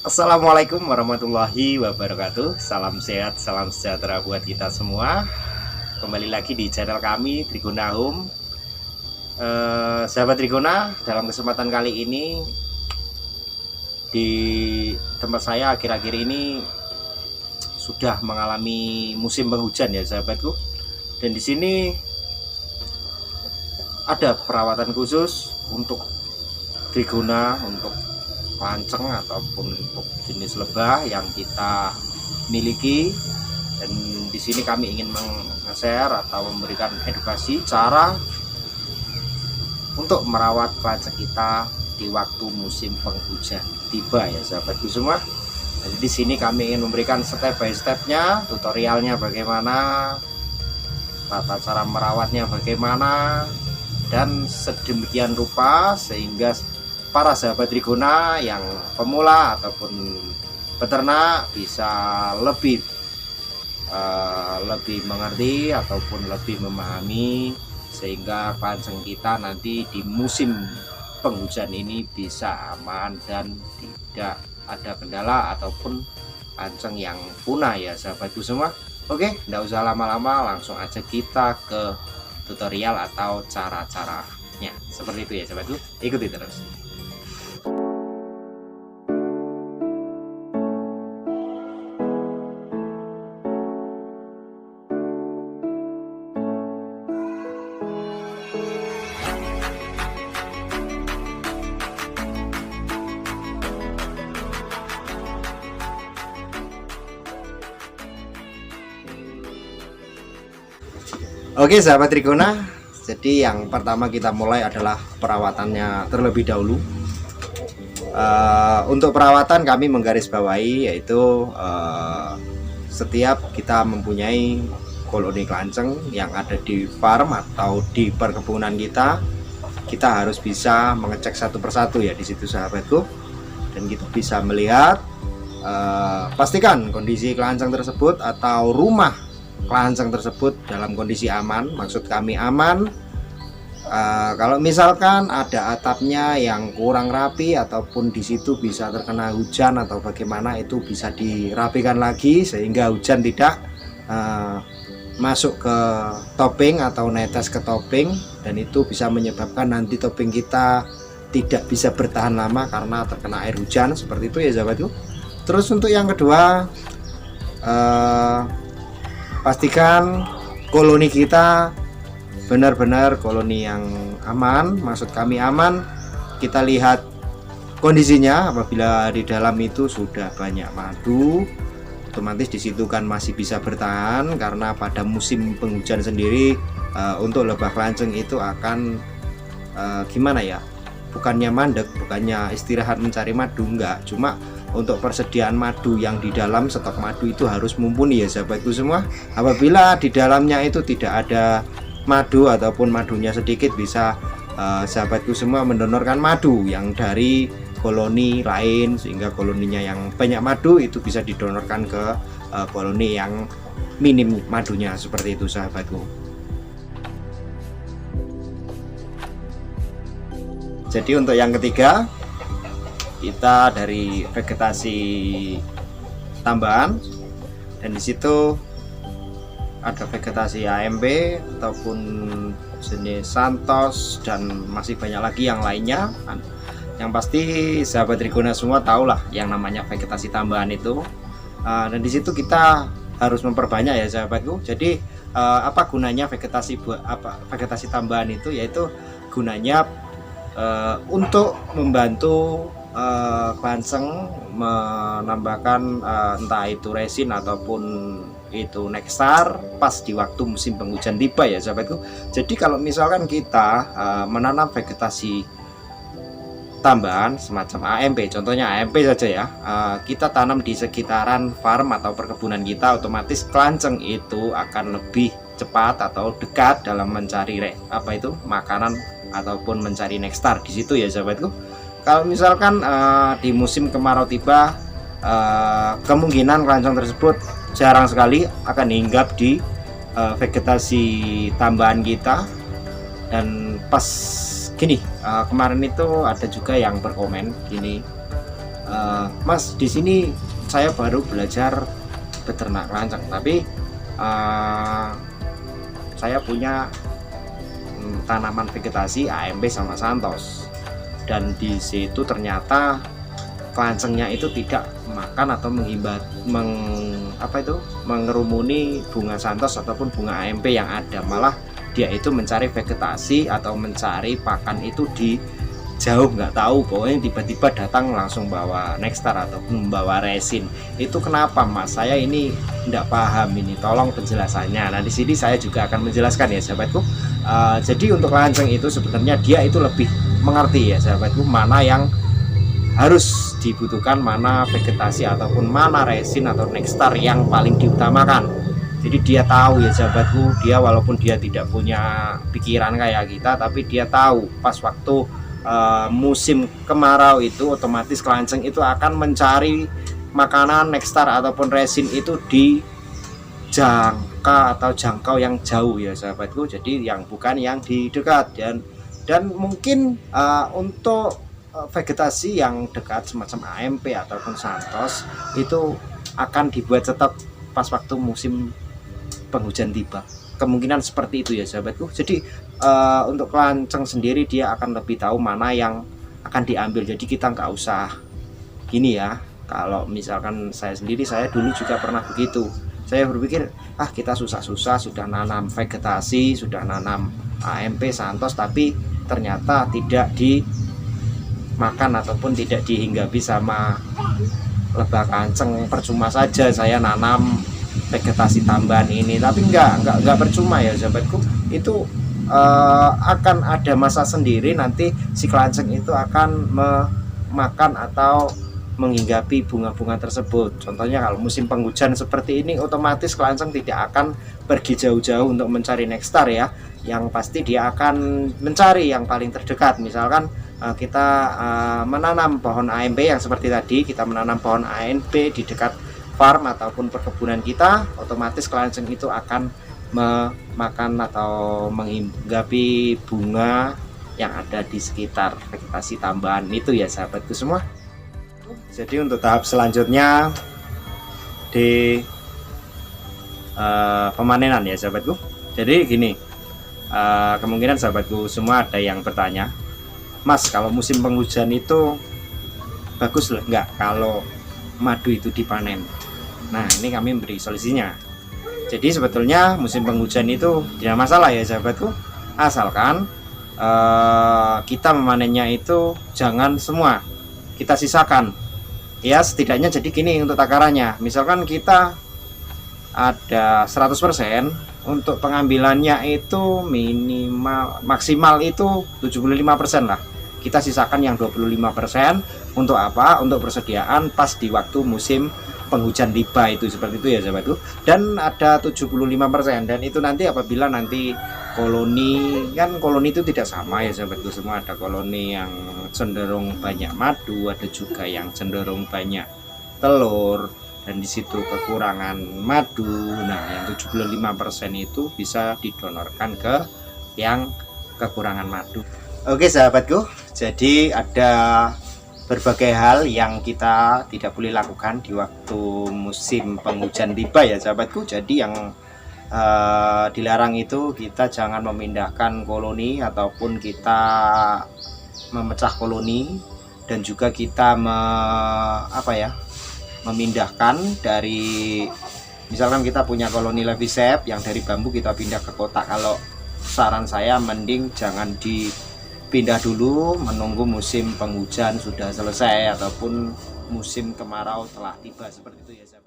Assalamualaikum warahmatullahi wabarakatuh. Salam sehat, salam sejahtera buat kita semua. Kembali lagi di channel kami Trigona Home. Sahabat Trigona, dalam kesempatan kali ini di tempat saya akhir-akhir ini sudah mengalami musim penghujan ya sahabatku. Dan di sini ada perawatan khusus untuk Trigona, untuk lanceng ataupun untuk jenis lebah yang kita miliki. Dan di sini kami ingin meng-share atau memberikan edukasi cara untuk merawat lanceng kita di waktu musim penghujan tiba ya sahabatku semua. Jadi di sini kami ingin memberikan step by stepnya, tutorialnya bagaimana, tata cara merawatnya bagaimana, dan sedemikian rupa sehingga para sahabat Trigona yang pemula ataupun peternak bisa lebih mengerti ataupun lebih memahami, sehingga lanceng kita nanti di musim penghujan ini bisa aman dan tidak ada kendala ataupun lanceng yang punah ya sahabatku semua. Oke, tidak usah lama-lama, langsung aja kita ke tutorial atau cara-caranya. Seperti itu ya sahabatku, ikuti terus. Oke sahabat Trigona, jadi yang pertama kita mulai adalah perawatannya terlebih dahulu. Untuk perawatan kami menggarisbawahi yaitu setiap kita mempunyai koloni lanceng yang ada di farm atau di perkebunan kita harus bisa mengecek satu persatu ya di situ sahabatku, dan kita bisa melihat pastikan kondisi kelanceng tersebut atau rumah kelanceng tersebut dalam kondisi aman. Maksud kami aman, kalau misalkan ada atapnya yang kurang rapi ataupun di situ bisa terkena hujan atau bagaimana, itu bisa dirapikan lagi sehingga hujan tidak masuk ke topping atau netes ke topping, dan itu bisa menyebabkan nanti topping kita tidak bisa bertahan lama karena terkena air hujan. Seperti itu ya sahabatku. Terus untuk yang kedua, pastikan koloni kita benar-benar koloni yang aman. Maksud kami aman, kita lihat kondisinya. Apabila di dalam itu sudah banyak madu, otomatis di situ kan masih bisa bertahan, karena pada musim penghujan sendiri untuk lebah kelanceng itu akan gimana ya, bukannya mandek, bukannya istirahat mencari madu, enggak, cuma untuk persediaan madu yang di dalam, stok madu itu harus mumpuni ya sahabatku semua. Apabila di dalamnya itu tidak ada madu ataupun madunya sedikit, bisa sahabatku semua mendonorkan madu yang dari koloni lain, sehingga koloninya yang banyak madu itu bisa didonorkan ke koloni yang minim madunya. Seperti itu sahabatku. Jadi untuk yang ketiga, kita dari vegetasi tambahan, dan disitu ada vegetasi AMB ataupun jenis Santos dan masih banyak lagi yang lainnya. Yang pasti sahabat Trigona semua tahulah yang namanya vegetasi tambahan itu. Dan disitu kita harus memperbanyak ya sahabatku. Jadi apa gunanya vegetasi tambahan itu? Yaitu gunanya untuk membantu kelanceng menambahkan entah itu resin ataupun itu nektar pas di waktu musim penghujan tiba ya sahabatku. Jadi kalau misalkan kita menanam vegetasi tambahan semacam AMP, contohnya AMP saja ya, kita tanam di sekitaran farm atau perkebunan kita, otomatis kelanceng itu akan lebih cepat atau dekat dalam mencari makanan ataupun mencari nektar di situ ya sahabatku. Kalau misalkan di musim kemarau tiba, kemungkinan kelanceng tersebut jarang sekali akan hinggap di vegetasi tambahan kita. Dan pas gini, kemarin itu ada juga yang berkomen gini, Mas, di sini saya baru belajar beternak kelanceng, tapi saya punya tanaman vegetasi AMP sama Santos, dan di situ ternyata kelancengnya itu tidak makan atau mengerumuni bunga Santos ataupun bunga AMP yang ada, malah dia itu mencari vegetasi atau mencari pakan itu di jauh, nggak tahu, pokoknya tiba-tiba datang langsung bawa Nexstar atau membawa resin. Itu kenapa, Mas? Saya ini tidak paham ini, tolong penjelasannya. Nah, di sini saya juga akan menjelaskan ya sahabatku. Jadi untuk kelanceng itu sebenarnya dia itu lebih mengerti ya sahabatku, mana yang harus dibutuhkan, mana vegetasi ataupun mana resin atau Nexstar yang paling diutamakan. Jadi dia tahu ya sahabatku, dia walaupun dia tidak punya pikiran kayak kita, tapi dia tahu pas waktu musim kemarau itu otomatis kelanceng itu akan mencari makanan Nexstar ataupun resin itu di jangkau yang jauh ya sahabatku, jadi yang bukan yang di dekat. Dan mungkin untuk vegetasi yang dekat semacam AMP ataupun Santos itu akan dibuat tetap pas waktu musim penghujan tiba, kemungkinan seperti itu ya sahabatku. Jadi untuk kelanceng sendiri dia akan lebih tahu mana yang akan diambil, jadi kita nggak usah gini ya. Kalau misalkan saya sendiri, saya dulu juga pernah begitu. Saya berpikir, kita susah-susah sudah nanam vegetasi, sudah nanam AMP Santos, tapi ternyata tidak dimakan ataupun tidak dihinggapi sama lebah kelanceng. Percuma saja saya nanam vegetasi tambahan ini, tapi enggak percuma ya sahabatku. Itu akan ada masa sendiri, nanti si kelanceng itu akan memakan atau menghinggapi bunga-bunga tersebut. Contohnya kalau musim penghujan seperti ini, otomatis kelanceng tidak akan pergi jauh-jauh untuk mencari Nexstar ya. Yang pasti dia akan mencari yang paling terdekat. Misalkan kita menanam pohon AMP yang seperti tadi, kita menanam pohon AMP di dekat farm ataupun perkebunan kita, otomatis kelanceng itu akan memakan atau menghinggapi bunga yang ada di sekitar vegetasi tambahan itu ya sahabatku semua. Jadi untuk tahap selanjutnya di pemanenan ya sahabatku. Jadi gini, kemungkinan sahabatku semua ada yang bertanya, Mas, kalau musim penghujan itu bagus loh nggak kalau madu itu dipanen? Nah, ini kami beri solusinya. Jadi sebetulnya musim penghujan itu tidak masalah ya sahabatku, asalkan kita memanennya itu jangan semua, kita sisakan ya. Setidaknya jadi gini untuk takarannya, misalkan kita ada 100%, untuk pengambilannya itu maksimal itu 75% lah, kita sisakan yang 25%. Untuk apa? Untuk persediaan pas di waktu musim penghujan tiba itu, seperti itu ya sahabatku. Dan ada 75%, dan itu nanti apabila nanti koloni, kan koloni itu tidak sama ya sahabatku semua, ada koloni yang cenderung banyak madu, ada juga yang cenderung banyak telur, dan disitu kekurangan madu. Nah, yang 75% itu bisa didonorkan ke yang kekurangan madu. Oke sahabatku, jadi ada berbagai hal yang kita tidak boleh lakukan di waktu musim penghujan tiba ya sahabatku. Jadi yang dilarang itu kita jangan memindahkan koloni ataupun kita memecah koloni, dan juga kita memindahkan dari, misalkan kita punya koloni Levisep yang dari bambu kita pindah ke kotak. Kalau saran saya mending jangan dipindah dulu, menunggu musim penghujan sudah selesai ataupun musim kemarau telah tiba, seperti itu ya sahabat.